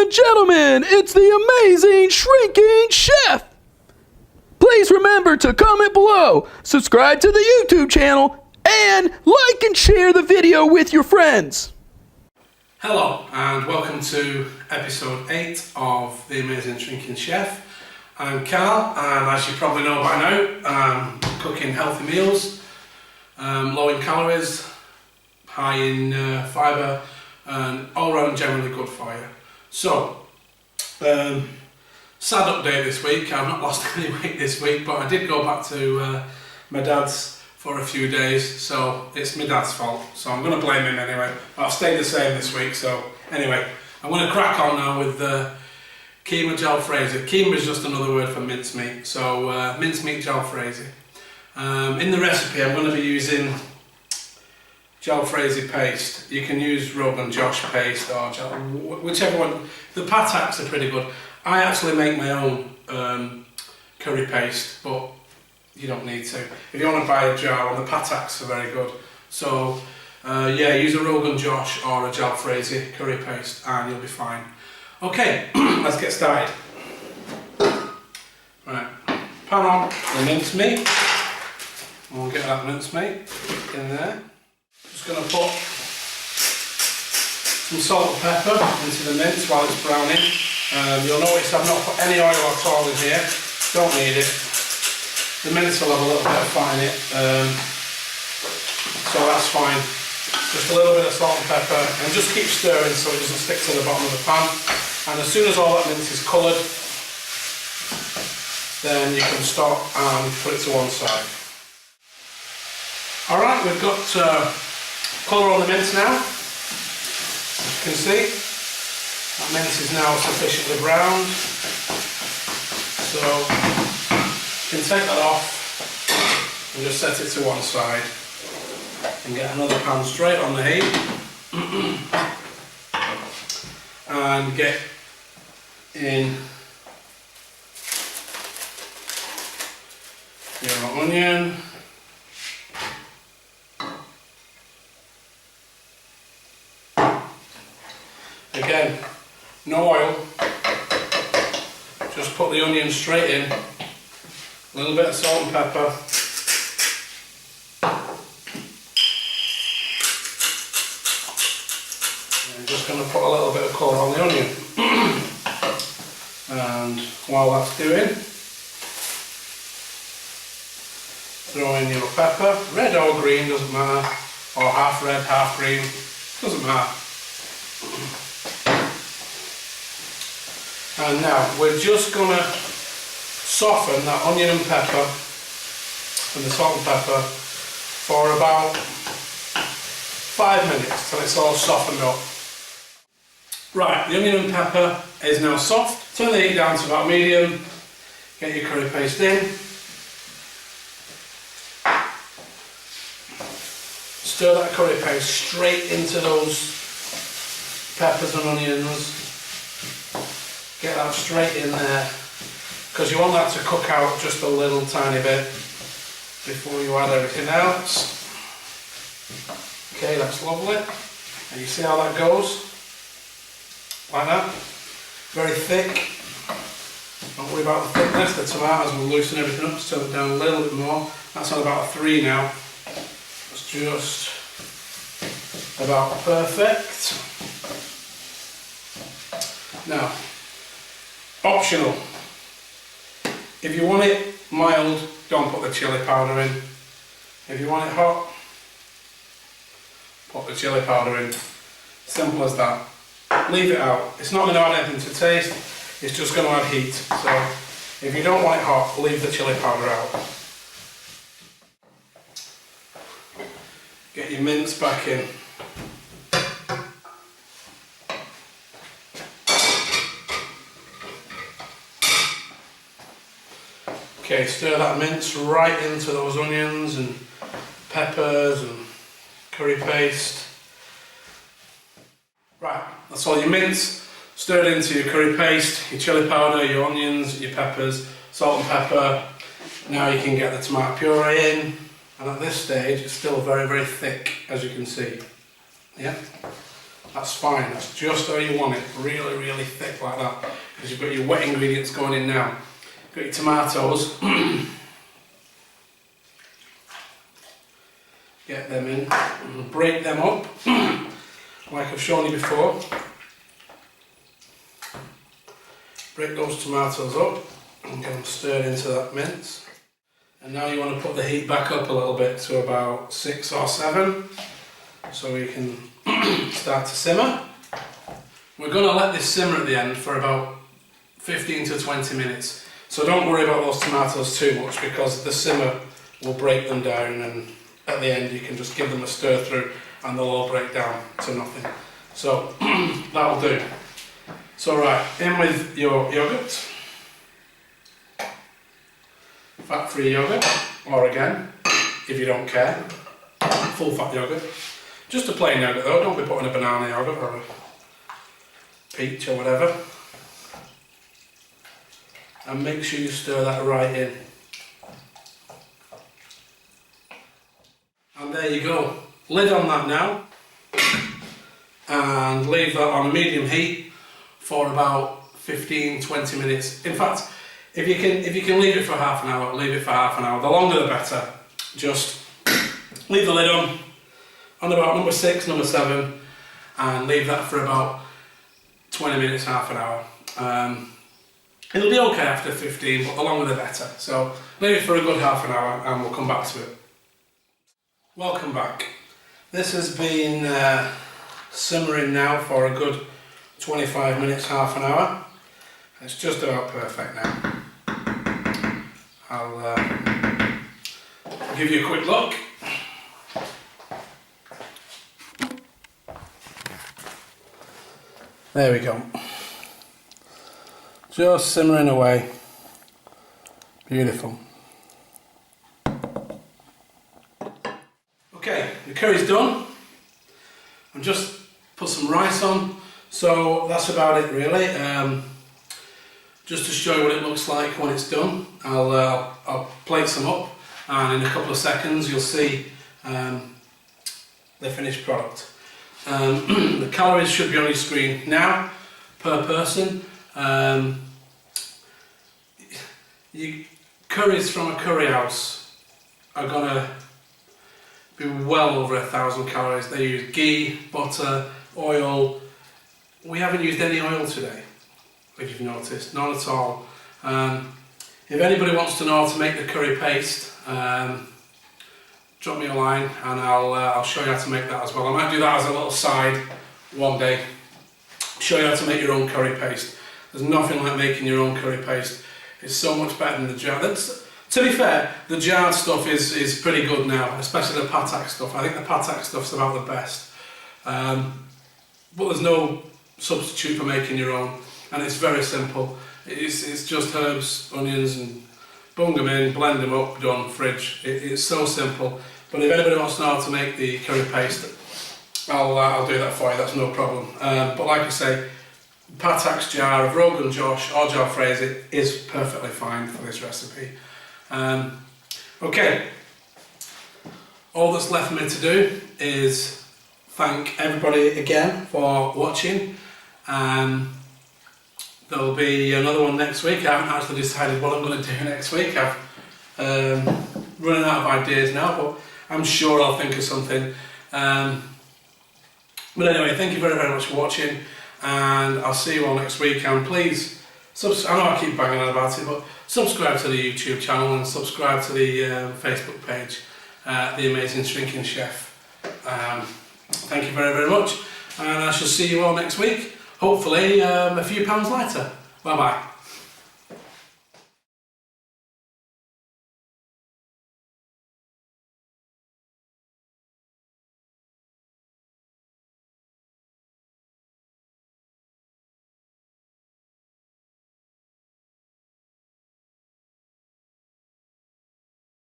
and gentlemen, it's the amazing Shrinking Chef! Please remember to comment below, subscribe to the YouTube channel, and like and share the video with your friends. Hello and welcome to episode 8 of The Amazing Shrinking Chef. I'm Carl, and as you probably know by now, I'm cooking healthy meals, low in calories, high in fibre, and all round generally good for you. So, sad update this week. I've not lost any weight this week, but I did go back to my dad's for a few days, so it's my dad's fault. So I'm going to blame him anyway. I've stayed the same this week, so anyway, I'm going to crack on now with Keema Jalfrezi. Keema is just another word for mincemeat, so mincemeat Jalfrezi. In the recipe I'm going to be using Jalfrezi paste. You can use Rogan Josh paste or whichever one. The pataks are pretty good. I actually make my own curry paste, but you don't need to. If you want to buy a jar, the pataks are very good. So yeah, use a Rogan Josh or a Jalfrezi curry paste and you'll be fine. Okay, let's get started. Right, pan on the mincemeat. We'll get that mincemeat in there. Just going to put some salt and pepper into the mince while it's browning. You'll notice I've not put any oil at all in here. Don't need it. The mince will have a little bit of fat in it, so that's fine. Just a little bit of salt and pepper, and just keep stirring so it doesn't stick to the bottom of the pan. And as soon as all that mince is coloured, then you can stop and put it to one side. Alright, we've got colour on the mince now. As you can see, that mince is now sufficiently browned. So you can take that off and just set it to one side and get another pan straight on the heat and get in your onion, again no oil, just put the onion straight in, a little bit of salt and pepper, and just going to put a little bit of colour on the onion. And while that's doing, throw in your pepper, red or green, doesn't matter, or half red, half green, doesn't matter. And now we're just going to soften that onion and pepper and the salt and pepper for about 5 minutes till it's all softened up. Right, the onion and pepper is now soft. Turn the heat down to about medium. Get your curry paste in. Stir that curry paste straight into those peppers and onions. Get that straight in there, because you want that to cook out just a little tiny bit before you add everything else. Okay, that's lovely. And you see how that goes? Like that. Very thick. Don't worry about the thickness, the tomatoes will loosen everything up, turn it down a little bit more. That's on about a 3 now. That's just about perfect. Now, optional. If you want it mild, don't put the chilli powder in. If you want it hot, put the chilli powder in. Simple as that. Leave it out. It's not going to add anything to taste, it's just going to add heat. So if you don't want it hot, leave the chilli powder out. Get your mince back in. Okay, stir that mince right into those onions and peppers and curry paste. Right, that's all your mince stirred into your curry paste, your chilli powder, your onions, your peppers, salt and pepper. Now you can get the tomato puree in, and at this stage it's still very, very thick, as you can see. Yeah. That's fine, that's just how you want it, really, really thick like that, because you've got your wet ingredients going in now. Got your tomatoes, get them in, and break them up, like I've shown you before. Break those tomatoes up and get them stirred into that mince. And now you want to put the heat back up a little bit to about 6 or 7, so we can start to simmer. We're going to let this simmer at the end for about 15 to 20 minutes. So don't worry about those tomatoes too much, because the simmer will break them down, and at the end you can just give them a stir through and they'll all break down to nothing. So that'll do. So right, in with your yoghurt. Fat-free yoghurt, or again, if you don't care, full fat yoghurt. Just a plain yoghurt though, don't be putting a banana yoghurt or a peach or whatever. And make sure you stir that right in. And there you go. Lid on that now. And leave that on a medium heat for about 15-20 minutes. In fact, if you can leave it for half an hour, leave it for half an hour. The longer the better. Just leave the lid on about number 6, number 7, and leave that for about 20 minutes, half an hour. It'll be okay after 15, but the longer the better. So leave it for a good half an hour and we'll come back to it. Welcome back. This has been simmering now for a good 25 minutes, half an hour. It's just about perfect now. I'll give you a quick look. There we go. Just simmering away. Beautiful. Okay, the curry's done. I've just put some rice on, so that's about it really. Just to show you what it looks like when it's done, I'll plate some up, and in a couple of seconds you'll see the finished product. The calories should be on your screen now per person. Curries from a curry house are gonna be well over 1,000 calories. They use ghee, butter, oil. We haven't used any oil today, if you've noticed, not at all. If anybody wants to know how to make the curry paste, drop me a line and I'll show you how to make that as well. I might do that as a little side one day, show you how to make your own curry paste. There's nothing like making your own curry paste. It's so much better than the jar. To be fair, the jarred stuff is pretty good now, especially the patak stuff. I think the patak stuff's about the best. But there's no substitute for making your own, and it's very simple. It's just herbs, onions, and bung them in, blend them up, done, fridge. It's so simple. But if anybody wants to know how to make the curry paste, I'll do that for you, that's no problem. But like I say, Patak's jar of Rogan Josh or Jalfrezi is perfectly fine for this recipe. Okay, all that's left for me to do is thank everybody again for watching. There'll be another one next week. I haven't actually decided what I'm going to do next week. I've running out of ideas now, but I'm sure I'll think of something. But anyway, thank you very, very much for watching, and I'll see you all next week. And please, I know I keep banging on about it, but subscribe to the YouTube channel and subscribe to the Facebook page, The Amazing Shrinking Chef. Thank you very, very much, and I shall see you all next week. Hopefully a few pounds lighter. Bye bye.